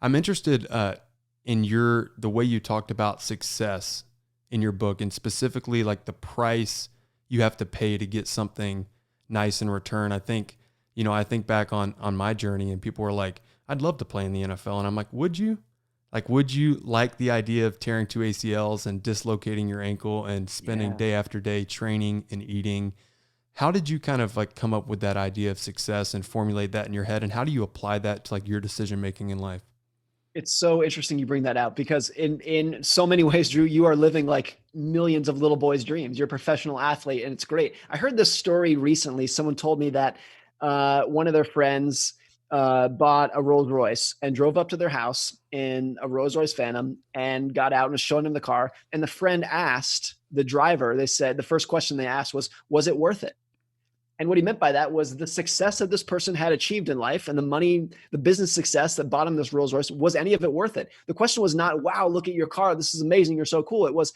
I'm interested in the way you talked about success in your book, and specifically like the price you have to pay to get something nice in return. I think back on my journey, and people were like, "I'd love to play in the NFL," and I'm like, "Would you? Like, would you like the idea of tearing two ACLs and dislocating your ankle and spending Yeah. day after day training and eating?" How did you kind of like come up with that idea of success and formulate that in your head? And how do you apply that to like your decision making in life? It's so interesting you bring that out because in so many ways, Drew, you are living like millions of little boys' dreams. You're a professional athlete, and it's great. I heard this story recently. Someone told me that one of their friends bought a Rolls Royce and drove up to their house in a Rolls Royce Phantom and got out and was showing him the car. And the friend asked the driver, they said the first question they asked was it worth it? And what he meant by that was the success that this person had achieved in life and the money, the business success that bought him this Rolls Royce, was any of it worth it? The question was not, wow, look at your car. This is amazing. You're so cool. It was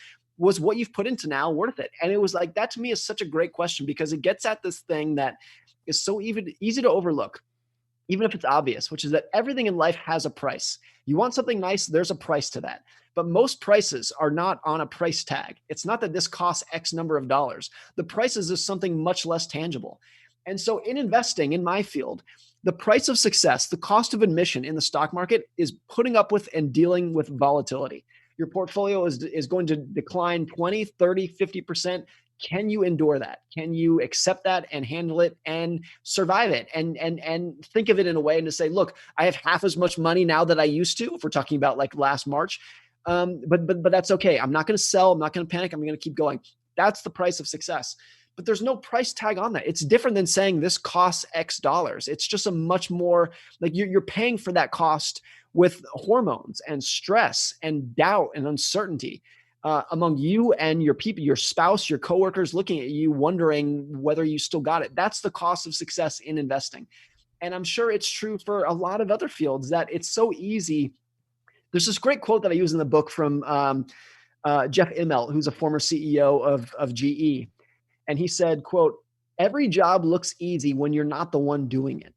what you've put into now worth it? And it was like, that to me is such a great question because it gets at this thing that is so easy to overlook, even if it's obvious, which is that everything in life has a price. You want something nice, there's a price to that. But most prices are not on a price tag. It's not that this costs X number of dollars. The prices is something much less tangible. And so in investing in my field, the price of success, the cost of admission in the stock market is putting up with and dealing with volatility. Your portfolio is going to decline 20, 30, 50%. Can you endure that? Can you accept that and handle it and survive it and think of it in a way and to say, look, I have half as much money now that I used to, if we're talking about like last March. But that's okay. I'm not going to sell. I'm not going to panic. I'm going to keep going. That's the price of success. But there's no price tag on that. It's different than saying this costs X dollars. It's just a much more like you're paying for that cost with hormones and stress and doubt and uncertainty among you and your people, your spouse, your coworkers looking at you, wondering whether you still got it. That's the cost of success in investing. And I'm sure it's true for a lot of other fields that it's so easy. There's this great quote that I use in the book from Jeff Immelt, who's a former CEO of GE. And he said, quote, every job looks easy when you're not the one doing it.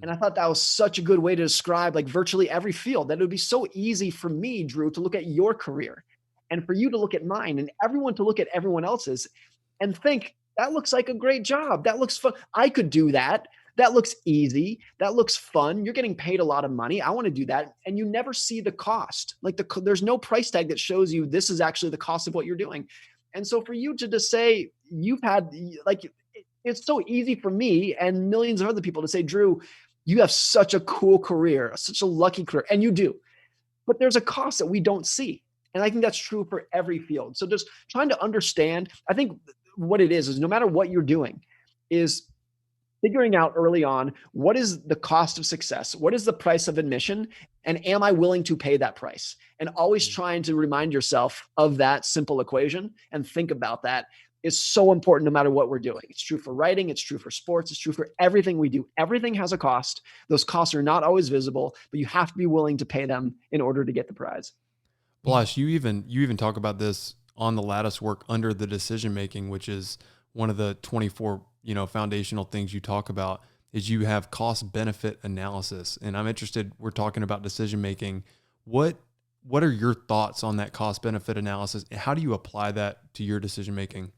And I thought that was such a good way to describe like virtually every field, that it would be so easy for me, Drew, to look at your career and for you to look at mine and everyone to look at everyone else's and think, that looks like a great job. That looks fun. I could do that. That looks easy. That looks fun. You're getting paid a lot of money. I want to do that. And you never see the cost. Like there's no price tag that shows you this is actually the cost of what you're doing. And so for you to just say you've had like, it's so easy for me and millions of other people to say, Drew, you have such a cool career, such a lucky career. And you do, but there's a cost that we don't see. And I think that's true for every field. So just trying to understand, I think what it is no matter what you're doing is figuring out early on, what is the cost of success? What is the price of admission? And am I willing to pay that price? And always trying to remind yourself of that simple equation and think about that is so important no matter what we're doing. It's true for writing. It's true for sports. It's true for everything we do. Everything has a cost. Those costs are not always visible, but you have to be willing to pay them in order to get the prize. Blush, you even talk about this on the Latticework under the decision making, which is one of the 24, foundational things you talk about is you have cost benefit analysis. And I'm interested, we're talking about decision making. What what are your thoughts on that cost benefit analysis? How do you apply that to your decision making?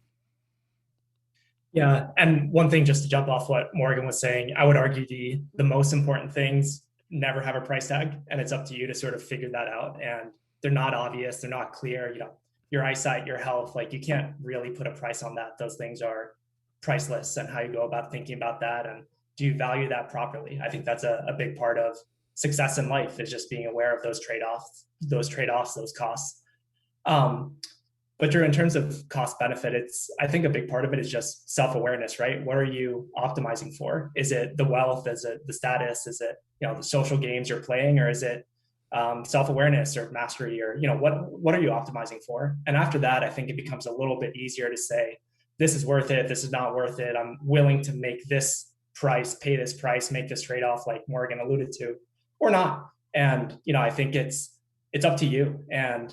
Yeah, and one thing just to jump off what Morgan was saying, I would argue the most important things never have a price tag, and it's up to you to sort of figure that out. And they're not obvious, they're not clear. Your eyesight, your health, like you can't really put a price on that. Those things are priceless, and how you go about thinking about that, and do you value that properly? I think that's a big part of success in life, is just being aware of those costs. Um, but Drew, in terms of cost benefit, I think a big part of it is just self-awareness, right? What are you optimizing for? Is it the wealth? Is it the status? Is it, the social games you're playing, or is it self-awareness or mastery, or, what are you optimizing for? And after that, I think it becomes a little bit easier to say, this is worth it. This is not worth it. I'm willing to make this price, pay this price, make this trade-off, like Morgan alluded to, or not. And, I think it's up to you. And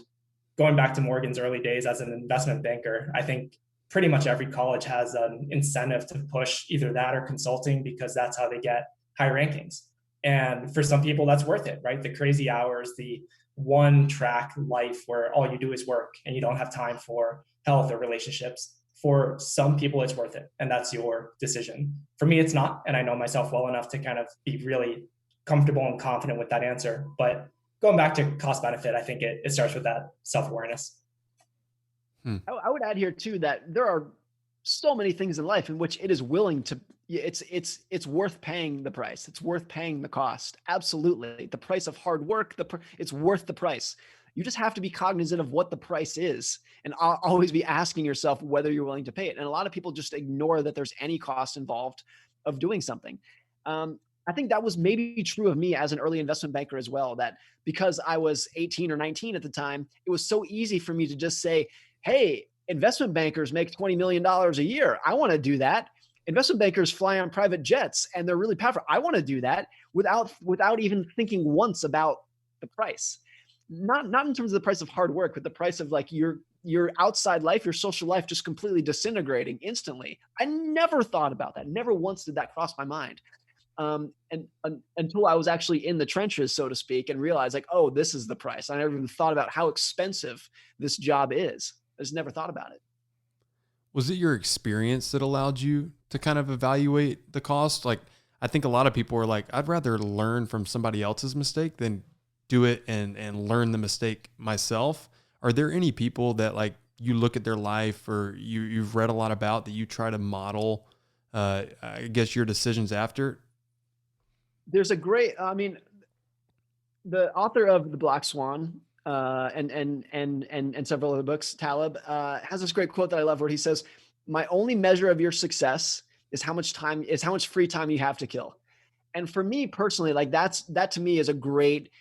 going back to Morgan's early days as an investment banker, I think pretty much every college has an incentive to push either that or consulting, because that's how they get high rankings. And for some people, that's worth it, right? The crazy hours, the one track life where all you do is work and you don't have time for health or relationships. For some people, it's worth it. And that's your decision. For me, it's not. And I know myself well enough to kind of be really comfortable and confident with that answer. But going back to cost benefit, I think it starts with that self-awareness. I would add here too, that there are so many things in life in which it is willing to, it's worth paying the price. It's worth paying the cost. Absolutely. The price of hard work, it's worth the price. You just have to be cognizant of what the price is and always be asking yourself whether you're willing to pay it. And a lot of people just ignore that there's any cost involved of doing something. I think that was maybe true of me as an early investment banker as well, that because I was 18 or 19 at the time, it was so easy for me to just say, hey, investment bankers make $20 million a year. I want to do that. Investment bankers fly on private jets and they're really powerful. I want to do that without even thinking once about the price. Not in terms of the price of hard work, but the price of like your outside life, your social life just completely disintegrating instantly. I never thought about that. Never once did that cross my mind. And until I was actually in the trenches, so to speak, and realized like, oh, this is the price. I never even thought about how expensive this job is. I just never thought about it. Was it your experience that allowed you to kind of evaluate the cost? Like, I think a lot of people are like, I'd rather learn from somebody else's mistake than do it and learn the mistake myself. Are there any people that like you look at their life or you've read a lot about that you try to model, I guess, your decisions after? There's a great, the author of The Black Swan, and several other books, Taleb, has this great quote that I love where he says, "My only measure of your success is how much free time you have to kill." And for me personally, like that to me is a great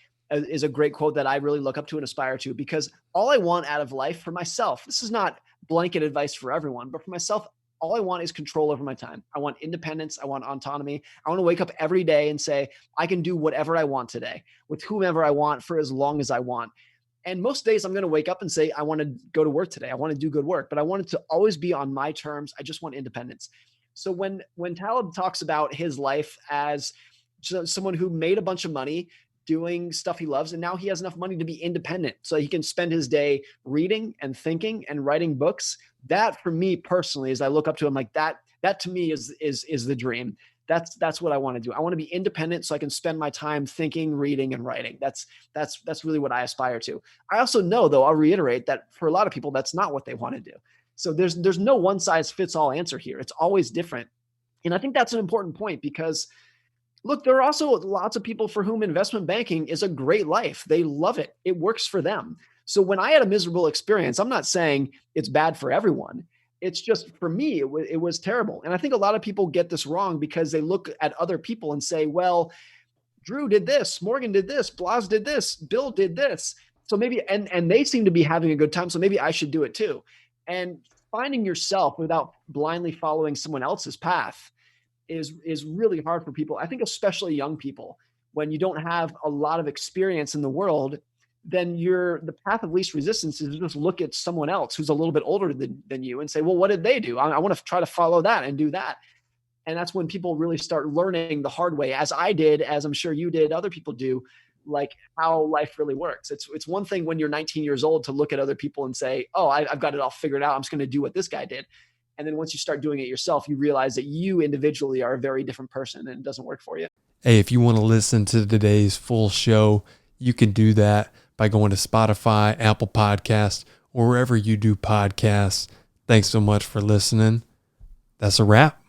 quote that I really look up to and aspire to, because all I want out of life for myself, this is not blanket advice for everyone, but for myself, all I want is control over my time. I want independence. I want autonomy. I want to wake up every day and say, I can do whatever I want today with whomever I want for as long as I want. And most days I'm going to wake up and say, I want to go to work today. I want to do good work, but I want it to always be on my terms. I just want independence. So when Taleb talks about his life as someone who made a bunch of money doing stuff he loves, and now he has enough money to be independent so he can spend his day reading and thinking and writing books, that for me personally, as I look up to him, like that to me is the dream. That's what I want to do. I want to be independent so I can spend my time thinking, reading, and writing. That's really what I aspire to. I also know, though, I'll reiterate that for a lot of people, that's not what they want to do. So there's no one size fits all answer here. It's always different. And I think that's an important point, because look, there are also lots of people for whom investment banking is a great life. They love it. It works for them. So when I had a miserable experience, I'm not saying it's bad for everyone. It's just, for me, it was terrible. And I think a lot of people get this wrong because they look at other people and say, well, Drew did this, Morgan did this, Blas did this, Bill did this. So maybe, and they seem to be having a good time, so maybe I should do it too. And finding yourself without blindly following someone else's path is really hard for people. I think especially young people, when you don't have a lot of experience in the world, then the path of least resistance is just look at someone else who's a little bit older than you and say, well, what did they do? I want to try to follow that and do that. And that's when people really start learning the hard way, as I did, as I'm sure you did, other people do, like how life really works. It's one thing when you're 19 years old to look at other people and say, oh, I've got it all figured out. I'm just going to do what this guy did. And then once you start doing it yourself, you realize that you individually are a very different person and it doesn't work for you. Hey, if you want to listen to today's full show, you can do that by going to Spotify, Apple Podcasts, or wherever you do podcasts. Thanks so much for listening. That's a wrap.